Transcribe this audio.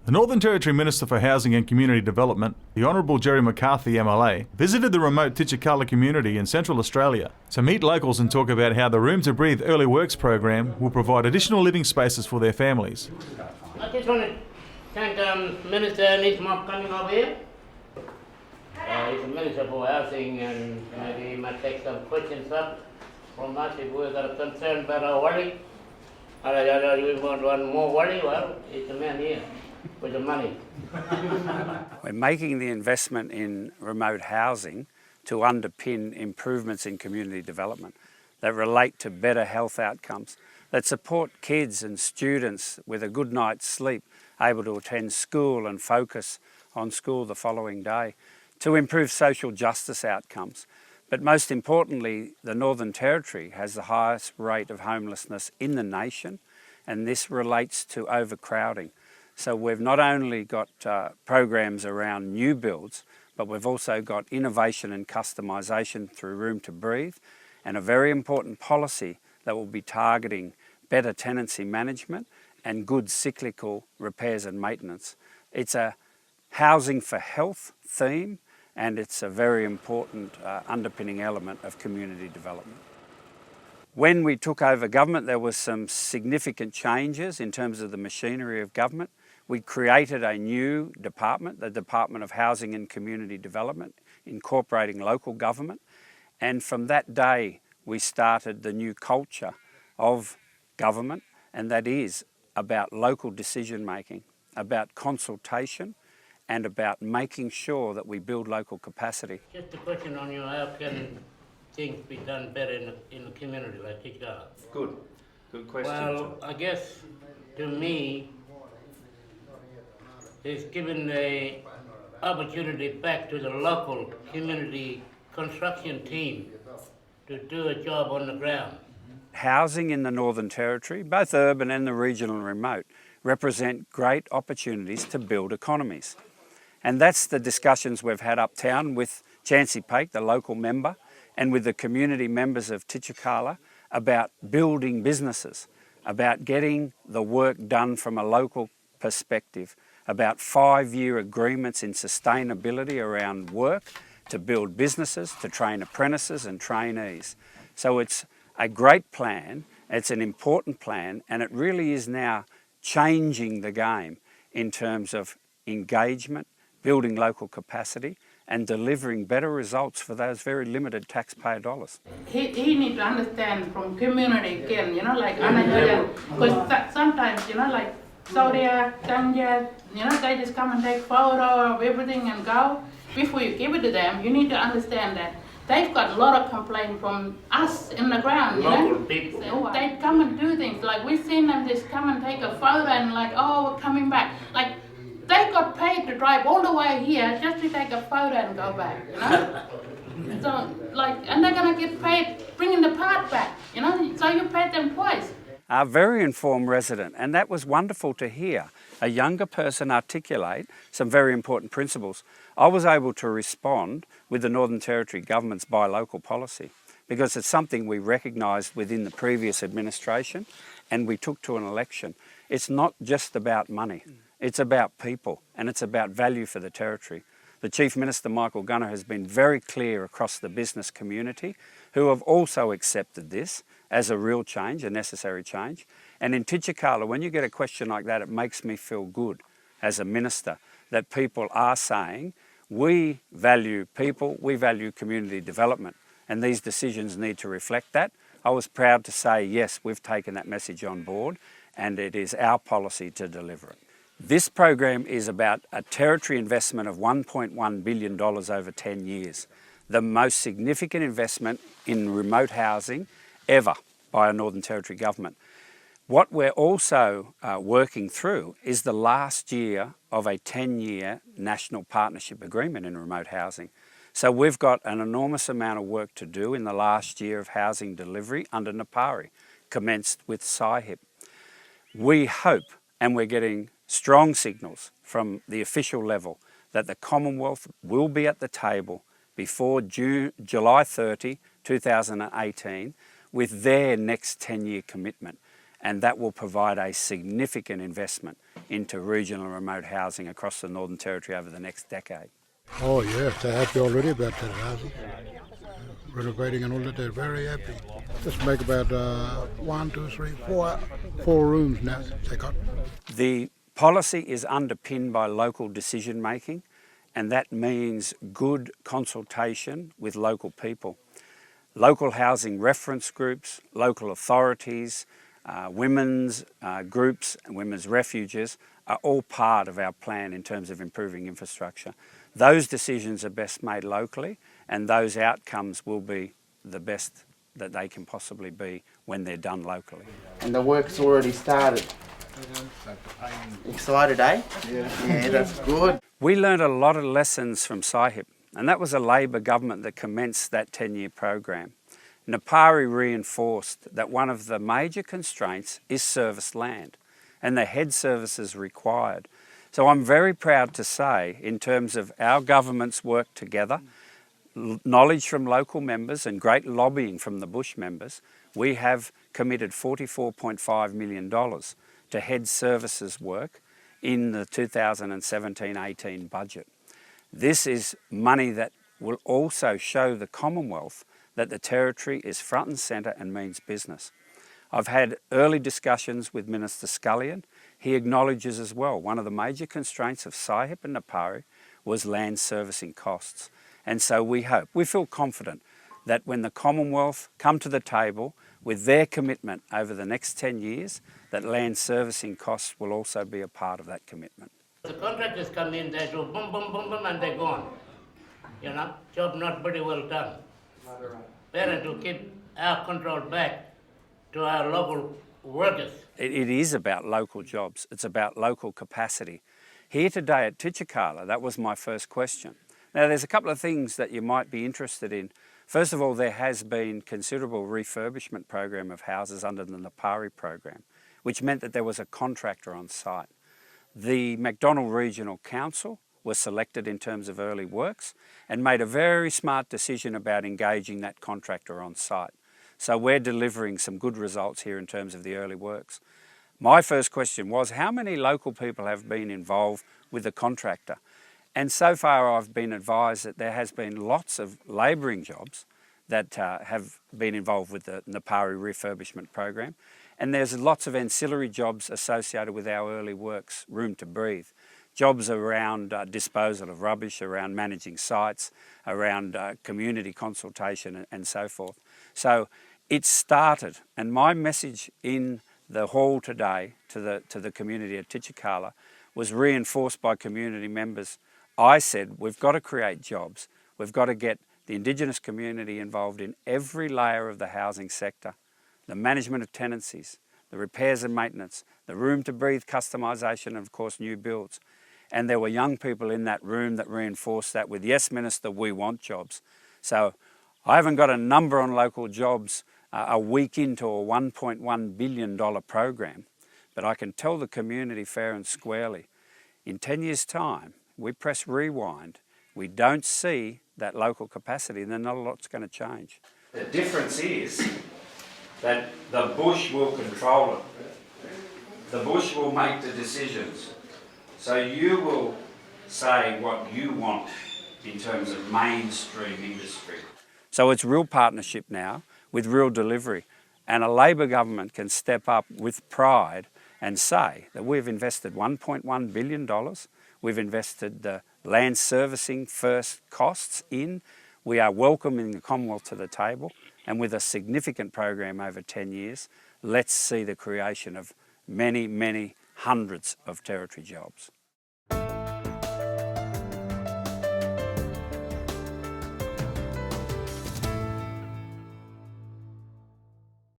The Northern Territory Minister for Housing and Community Development, the Honourable Gerry McCarthy MLA, visited the remote Titjikala community in Central Australia to meet locals and talk about how the Room to Breathe Early Works program will provide additional living spaces for their families. I just want to thank Minister Nismop coming over here. He's the Minister for Housing, and maybe he might take some questions up from us if we've got a concern about our worry. We want one more worry, well, it's the man here with the money. We're making the investment in remote housing to underpin improvements in community development that relate to better health outcomes, that support kids and students with a good night's sleep, able to attend school and focus on school the following day, to improve social justice outcomes. But most importantly, the Northern Territory has the highest rate of homelessness in the nation, and this relates to overcrowding. So we've not only got programs around new builds, but we've also got innovation and customisation through Room to Breathe, and a very important policy that will be targeting better tenancy management and good cyclical repairs and maintenance. It's a housing for health theme, and it's a very important underpinning element of community development. When we took over government, there was some significant changes in terms of the machinery of government. We created a new department, the Department of Housing and Community Development, incorporating local government. And from that day, we started the new culture of government, and that is about local decision making, about consultation, and about making sure that we build local capacity. Just a question on you, how can things be done better in a community like Titjikala? Good question. Well, I guess to me, it's given the opportunity back to the local community construction team to do a job on the ground. Housing in the Northern Territory, both urban and the regional and remote, represent great opportunities to build economies. And that's the discussions we've had uptown with Chancey Paik, the local member, and with the community members of Titjikala about building businesses, about getting the work done from a local perspective, about 5-year agreements in sustainability around work to build businesses, to train apprentices and trainees. So it's a great plan, it's an important plan, and it really is now changing the game in terms of engagement, building local capacity, and delivering better results for those very limited taxpayer dollars. He needs to understand from community again, like because sometimes, like Saudia, Tanja, they just come and take photo of everything and go. Before you give it to them, you need to understand that they've got a lot of complaints from us in the ground, Local people. So they come and do things, like we've seen them just come and take a photo and like, oh, we're coming back. Like, they got paid to drive all the way here just to take a photo and go back, So, and they're gonna get paid bringing the part back, so you paid them twice. A very informed resident, and that was wonderful to hear a younger person articulate some very important principles. I was able to respond with the Northern Territory Government's buy local policy because it's something we recognised within the previous administration and we took to an election. It's not just about money, it's about people and it's about value for the Territory. The Chief Minister, Michael Gunner, has been very clear across the business community who have also accepted this as a real change, a necessary change. And in Titjikala, when you get a question like that, it makes me feel good as a minister that people are saying, we value people, we value community development, and these decisions need to reflect that. I was proud to say, yes, we've taken that message on board, and it is our policy to deliver it. This program is about a Territory investment of $1.1 billion over 10 years, the most significant investment in remote housing ever by a Northern Territory government. What we're also working through is the last year of a 10-year national partnership agreement in remote housing. So we've got an enormous amount of work to do in the last year of housing delivery under Napari, commenced with SIHIP. We hope, and we're getting strong signals from the official level, that the Commonwealth will be at the table before July 30, 2018, with their next 10-year commitment. and that will provide a significant investment into regional and remote housing across the Northern Territory over the next decade. Oh yes, they're happy already about that housing. Renovating and all that, they're very happy. Just make about 1, 2, 3, 4 rooms now they got. The policy is underpinned by local decision making, and that means good consultation with local people. Local housing reference groups, local authorities, women's groups and women's refuges are all part of our plan in terms of improving infrastructure. Those decisions are best made locally, and those outcomes will be the best that they can possibly be when they're done locally. And the work's already started. Excited, eh? Yeah, that's good. We learned a lot of lessons from SIHIP, and that was a Labor government that commenced that 10-year program. Napari reinforced that one of the major constraints is service land and the head services required. So I'm very proud to say, in terms of our government's work together, knowledge from local members and great lobbying from the Bush members, we have committed $44.5 million to head services work in the 2017-18 budget. This is money that will also show the Commonwealth that the Territory is front and centre and means business. I've had early discussions with Minister Scullion. He acknowledges as well one of the major constraints of SIHIP and Napari was land servicing costs. And so we feel confident that when the Commonwealth come to the table with their commitment over the next 10 years, that land servicing costs will also be a part of that commitment. The contractors come in, they do boom, boom, boom, boom, and they're gone. You know, job not very well done. Better to keep our control back to our local workers. It is about local jobs. It's about local capacity. Here today at Titjikala, that was my first question. Now, there's a couple of things that you might be interested in. First of all, there has been considerable refurbishment program of houses under the Napari program, which meant that there was a contractor on site. The Macdonald Regional Council was selected in terms of early works and made a very smart decision about engaging that contractor on site. So we're delivering some good results here in terms of the early works. My first question was, how many local people have been involved with the contractor? And so far I've been advised that there has been lots of labouring jobs that have been involved with the Napari refurbishment program. And there's lots of ancillary jobs associated with our early works, room to breathe. Jobs around disposal of rubbish, around managing sites, around community consultation and so forth. So it started, and my message in the hall today to the community at Titjikala was reinforced by community members. I said, we've got to create jobs. We've got to get the Indigenous community involved in every layer of the housing sector, the management of tenancies, the repairs and maintenance, the room to breathe customisation, and of course new builds. And there were young people in that room that reinforced that with, yes, Minister, we want jobs. So I haven't got a number on local jobs a week into a $1.1 billion program, but I can tell the community fair and squarely, in 10 years' time, we press rewind, we don't see that local capacity, then not a lot's going to change. The difference is that the Bush will control it. The Bush will make the decisions. So you will say what you want in terms of mainstream industry. So it's real partnership now with real delivery. And a Labor government can step up with pride and say that we've invested $1.1 billion. We've invested the land servicing first costs in. We are welcoming the Commonwealth to the table. And with a significant program over 10 years, let's see the creation of many, many hundreds of Territory jobs.